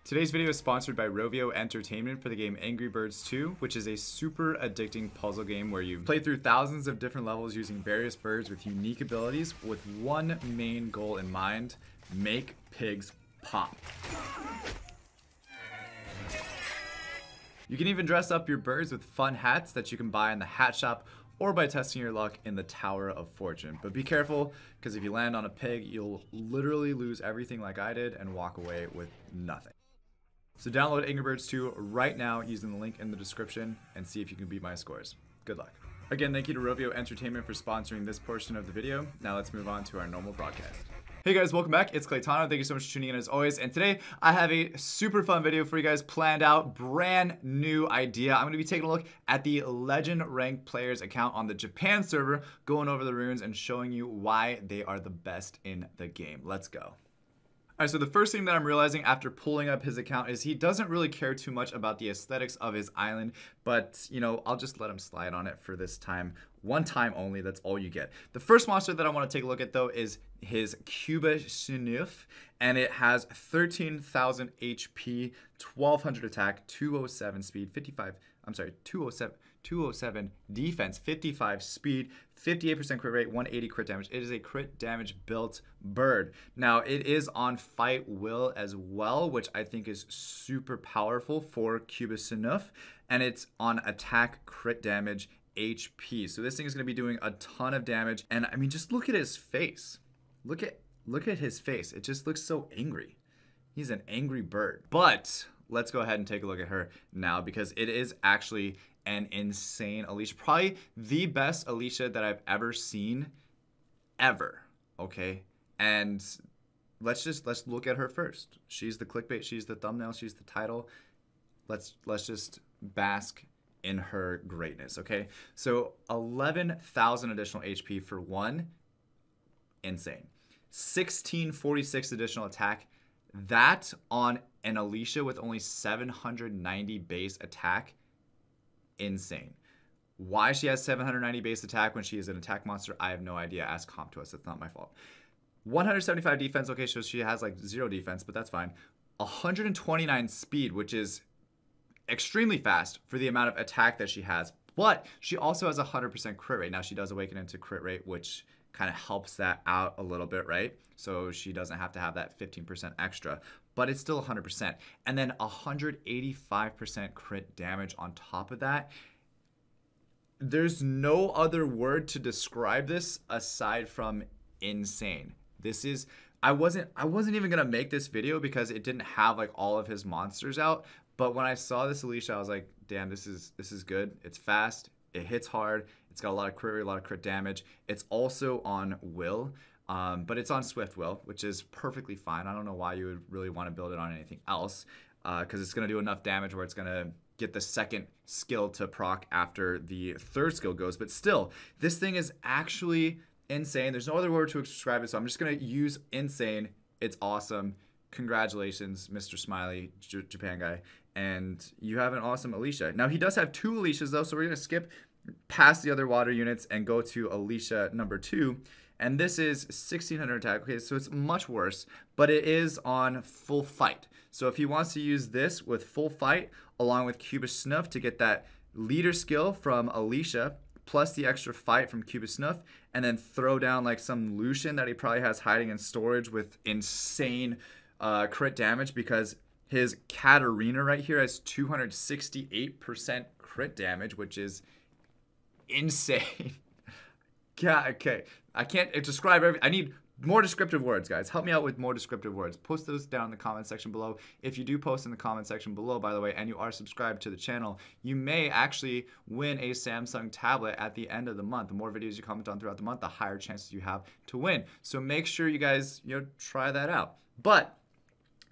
Today's video is sponsored by Rovio Entertainment for the game Angry Birds 2, which is a super addicting puzzle game where you play through thousands of different levels using various birds with unique abilities with one main goal in mind: make pigs pop. You can even dress up your birds with fun hats that you can buy in the hat shop or by testing your luck in the Tower of Fortune. But be careful, because if you land on a pig, you'll literally lose everything like I did and walk away with nothing. So download Angry Birds 2 right now using the link in the description and see if you can beat my scores. Good luck. Again, thank you to Rovio Entertainment for sponsoring this portion of the video. Now let's move on to our normal broadcast. Hey guys, welcome back. It's Claytano. Thank you so much for tuning in as always. And today I have a super fun video for you guys planned out. Brand new idea. I'm going to be taking a look at the Legend Ranked Players account on the Japan server, going over the runes and showing you why they are the best in the game. Let's go. Alright, so the first thing that I'm realizing after pulling up his account is he doesn't really care too much about the aesthetics of his island, but, you know, I'll just let him slide on it for this time. One time only, that's all you get. The first monster that I want to take a look at, though, is his Cuba Snuff, and it has 13,000 HP, 1,200 attack, 207 speed, 207 defense, 55 speed, 58% crit rate, 180 crit damage. It is a crit damage built bird. Now, it is on fight will as well, which I think is super powerful for Cuba Snuff, and it's on attack, crit damage, HP. So this thing is going to be doing a ton of damage, and I mean, just look at his face. Look at his face. It just looks so angry. He's an angry bird. But let's go ahead and take a look at her now, because it is actually an insane Alicia. Probably the best Alicia that I've ever seen, ever. Okay, and let's look at her first. She's the clickbait. She's the thumbnail. She's the title. Let's just bask in her greatness. Okay, so 11,000 additional HP for one. Insane. 1646 additional attack. That on an Alicia with only 790 base attack. Insane. Why she has 790 base attack when she is an attack monster, I have no idea. Ask comp to us. That's not my fault. 175 defense. Okay, so she has like 0 defense, but that's fine. 129 speed, which is extremely fast for the amount of attack that she has. But she also has 100% crit rate. Now she does awaken into crit rate, which kind of helps that out a little bit, right? So she doesn't have to have that 15% extra, but it's still 100%. And then 185% crit damage on top of that. There's no other word to describe this aside from insane. This is, I wasn't even gonna make this video because it didn't have like all of his monsters out. But when I saw this Alicia, I was like, damn, this is good. It's fast. It hits hard. It's got a lot of crit rate, a lot of crit damage. It's also on will, but it's on swift will, which is perfectly fine. I don't know why you would really want to build it on anything else, because it's going to do enough damage where it's going to get the second skill to proc after the third skill goes. But still, this thing is actually insane. There's no other word to describe it, so I'm just going to use insane. It's awesome. Congratulations, Mr. Smiley, Japan guy. And you have an awesome Alicia. Now, he does have 2 Alicias, though, so we're going to skip past the other water units and go to Alicia number 2. And this is 1,600 attack. Okay, so it's much worse, but it is on full fight. So if he wants to use this with full fight, along with Cuba Snuff to get that leader skill from Alicia, plus the extra fight from Cuba Snuff, and then throw down like some Lucian that he probably has hiding in storage with insane crit damage, because his Katarina right here has 268% crit damage, which is insane. Yeah, okay. I can't describe everything. I need more descriptive words, guys. Help me out with more descriptive words. Post those down in the comment section below. If you do post in the comment section below, by the way, and you are subscribed to the channel, you may actually win a Samsung tablet at the end of the month. The more videos you comment on throughout the month, the higher chances you have to win. So make sure you guys, try that out. But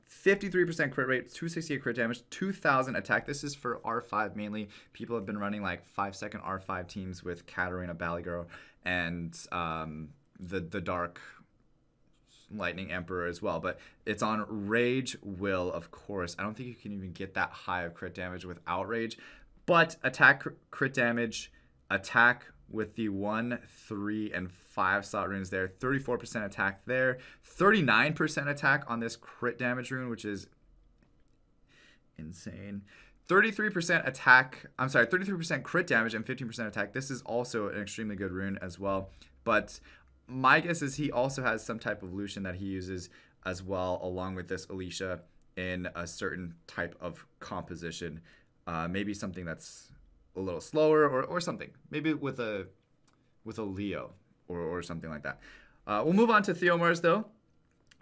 53% crit rate, 268 crit damage, 2,000 attack. This is for R5 mainly. People have been running like 5-second R5 teams with Katarina, Ballygirl, and the Dark Lightning Emperor as well. But it's on Rage Will, of course. I don't think you can even get that high of crit damage without Rage. But attack, crit damage, attack with the 1, 3, and 5 slot runes there. 34% attack there. 39% attack on this crit damage rune, which is insane. 33% attack, I'm sorry, 33% crit damage and 15% attack. This is also an extremely good rune as well. But my guess is he also has some type of Lucian that he uses as well, along with this Alicia in a certain type of composition. Maybe something that's a little slower or something. Maybe with a Leo or something like that. We'll move on to Theomars though.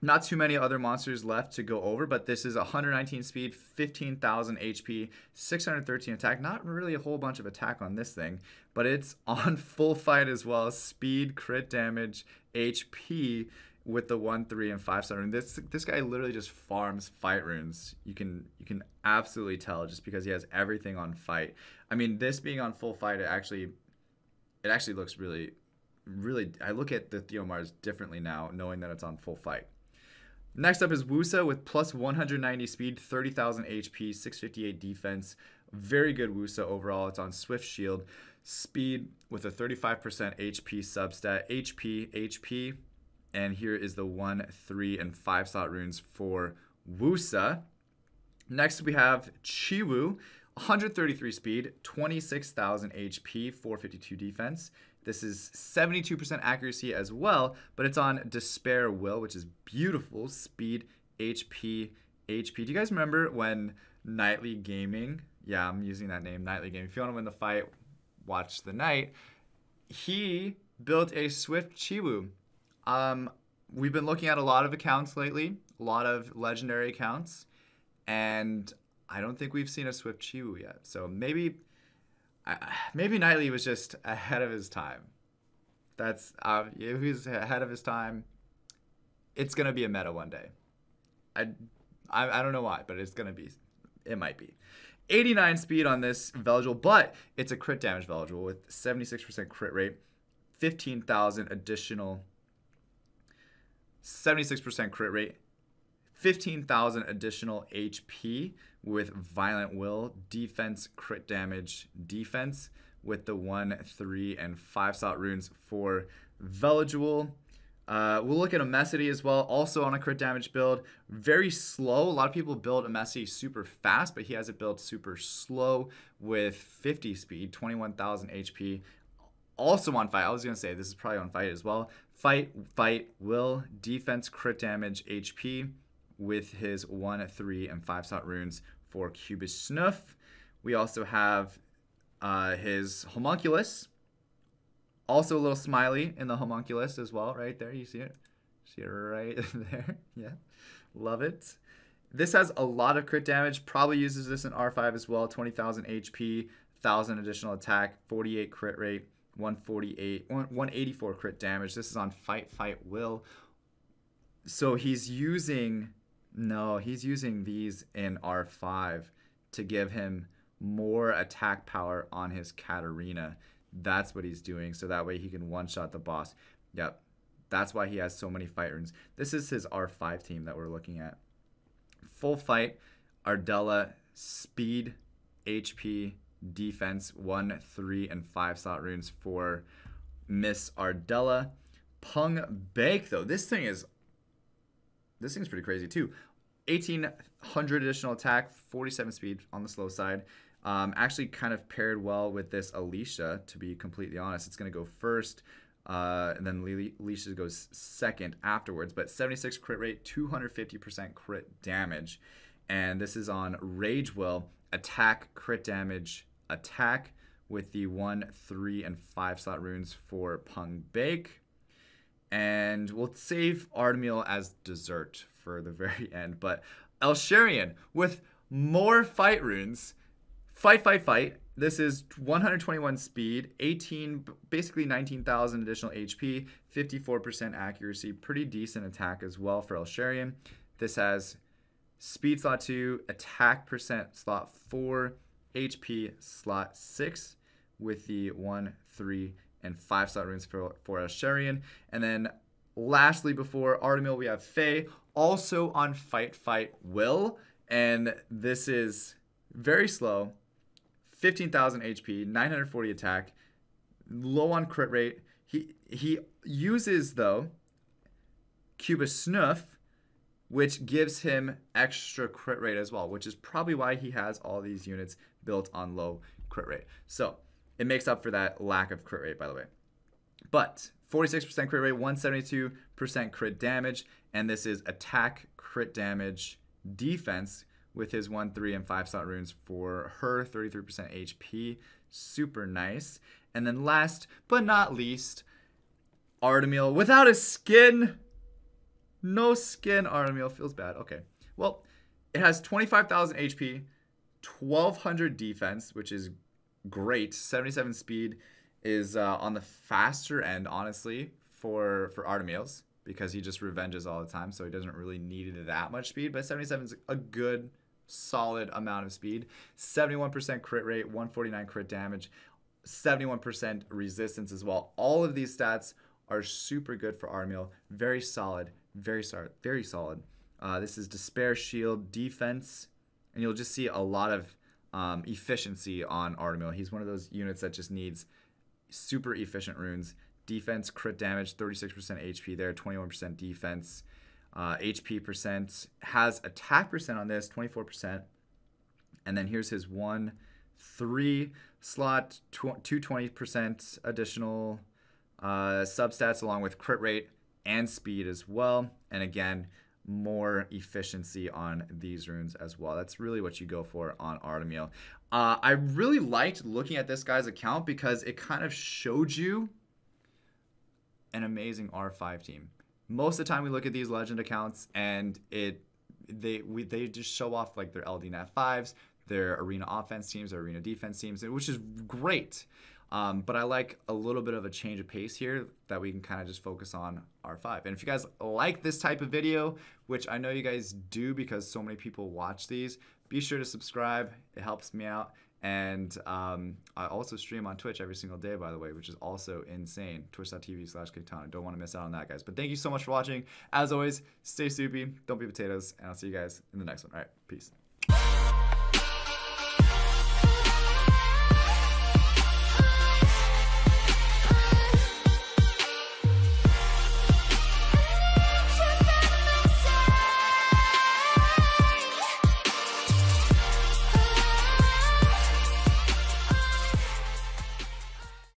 Not too many other monsters left to go over, but this is 119 speed, 15,000 HP, 613 attack. Not really a whole bunch of attack on this thing, but it's on full fight as well. Speed, crit damage, HP with the 1, 3, and 5-star rune. This guy literally just farms fight runes. You can absolutely tell just because he has everything on fight. I mean, this being on full fight, it actually looks really. I look at the Theomars differently now, knowing that it's on full fight. Next up is Wusa with plus 190 speed, 30,000 HP, 658 defense. Very good Wusa overall. It's on Swift Shield. Speed with a 35% HP substat. HP. And here is the 1, 3, and 5-slot runes for Wusa. Next we have Chiwu. 133 speed, 26,000 HP, 452 defense. This is 72% accuracy as well, but it's on Despair Will, which is beautiful. Speed, HP. Do you guys remember when Nightly Gaming, yeah, I'm using that name, Nightly Gaming. If you want to win the fight, watch the night. He built a Swift Chiwu. We've been looking at a lot of accounts lately, a lot of legendary accounts, and I don't think we've seen a Swift Chiwu yet. So maybe Nightly was just ahead of his time. If he's ahead of his time, it's gonna be a meta one day. I don't know why, but it's gonna be. It might be. 89 speed on this Veligil, but it's a crit damage Veligil with 76% crit rate, 15,000 additional. 76% crit rate, 15,000 additional HP with Violent Will, defense, crit damage, defense with the 1, 3, and 5-slot runes for Veligil. We'll look at a Messity as well, also on a crit damage build. Very slow. A lot of people build a Messity super fast, but he has it built super slow with 50 speed, 21,000 HP. Also on fight. I was going to say this is probably on fight as well. Fight, will, defense, crit damage, HP with his 1, 3, and 5-slot runes for Cubis Snuff. We also have his Homunculus. Also a little smiley in the Homunculus as well, right there. You see it? See it right there? Yeah. Love it. This has a lot of crit damage. Probably uses this in R5 as well. 20,000 HP, 1,000 additional attack, 48 crit rate, 184 crit damage. This is on fight, will. So he's using these in R5 to give him more attack power on his Katarina. That's what he's doing, so that way he can one-shot the boss. Yep, that's why he has so many fight runes. This is his R5 team that we're looking at. Full fight, Ardella, speed, HP, defense, 1, 3, and 5-slot runes for Miss Ardella. Pung Bake, though, this thing's pretty crazy too. 1,800 additional attack, 47 speed on the slow side. Actually kind of paired well with this Alicia, to be completely honest. It's going to go first, and then Alicia goes second afterwards. But 76 crit rate, 250% crit damage. And this is on Rage Will, attack, crit damage, attack with the 1, 3, and 5-slot runes for Pung Bake. And we'll save Artemil as dessert for the very end. But Elsharian with more fight runes. Fight. This is 121 speed, basically 19,000 additional HP, 54% accuracy, pretty decent attack as well for Elsharian. This has speed slot 2, attack percent slot 4, HP slot 6 with the 1, 3, and 5-slot runes for Elsharian. And then lastly, before Artemil, we have Thay, also on fight will. And this is very slow. 15,000 HP, 940 attack, low on crit rate. He uses, though, Cubis Snuff which gives him extra crit rate as well, which is probably why he has all these units built on low crit rate. So it makes up for that lack of crit rate, by the way. But 46% crit rate, 172% crit damage, and this is attack, crit damage, defense with his 1, 3, and 5 slot runes for her, 33% HP. Super nice. And then last but not least, Artemis without a skin. No skin. Artemis feels bad. Okay. Well, it has 25,000 HP, 1,200 defense, which is great. 77 speed is on the faster end, honestly, for Artemis, because he just revenges all the time, so he doesn't really need that much speed. But 77 is a good, solid amount of speed. 71% crit rate, 149 crit damage, 71% resistance as well. All of these stats are super good for Artemis. Very solid, very solid, very solid. This is Despair Shield defense, and you'll just see a lot of efficiency on Artemis. He's one of those units that just needs super efficient runes. Defense, crit damage, 36% HP there, 21% defense. HP percent, has attack percent on this, 24%. And then here's his 1, 3 slot, 220% additional substats, along with crit rate and speed as well. And again, more efficiency on these runes as well. That's really what you go for on Artemis. I really liked looking at this guy's account because it kind of showed you an amazing R5 team. Most of the time we look at these legend accounts and they just show off like their LD Nat 5s, their arena offense teams, their arena defense teams, which is great. But I like a little bit of a change of pace here that we can kind of just focus on R5. And if you guys like this type of video, which I know you guys do because so many people watch these, be sure to subscribe. It helps me out. And I also stream on Twitch every single day, by the way, which is also insane. Twitch.tv/Claytano. Don't want to miss out on that, guys. But thank you so much for watching. As always, stay soupy, don't be potatoes, and I'll see you guys in the next one. All right, peace.